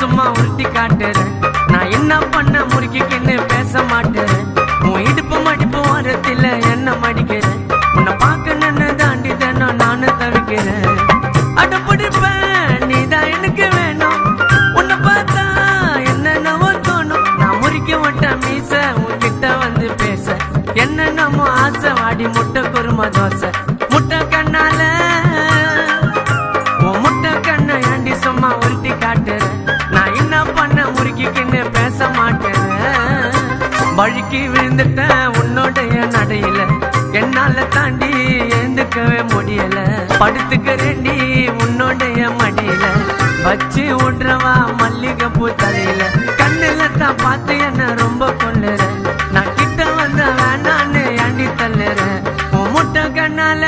சும்மா உருட்டி காட்டுறேன். நான் என்ன பண்ண முறுக்கின்னு பேச மாட்டேன். உன் இடுப்பு மடிப்பு வாரத்தில் என்ன மடிக்கிறேன். உன்னை பார்க்கணுன்னு தாண்டி தானோ நானும் தவிக்கிறேன். அடப்பிடிப்பேன் நீதான் எனக்கு வேணும். உன்னை பார்த்தா என்னென்னவோ தோணும். நான் முறிக்க மாட்டேன் மீச உன்கிட்ட வந்து பேச. என்னென்னமோ ஆசை வாடி முட்டை குருமா தோசை. முட்டை கண்ணால உன் முட்டை கண்ணை ஏண்டி சும்மா உருட்டி காட்டுறேன். நான் என்ன பண்ண முறுக்கின்னு பேச மாட்டேன். வழுக்கி விழுந்துட்டேன் உன்னோடைய நடையில. என்னால தாண்டி எழுந்துக்கவே முடியல. படுத்துக்கிறேன்டி உன்னோடைய மடியில. வச்சு விடுறவா மல்லிகை பூ தலையில. கண்ணுல தான் பார்த்து என்ன ரொம்ப கொள்ளுறேன். நான் கிட்ட வந்த வேணான்னு ஏண்டி தள்ளுறேன். உன் முட்டை கண்ணால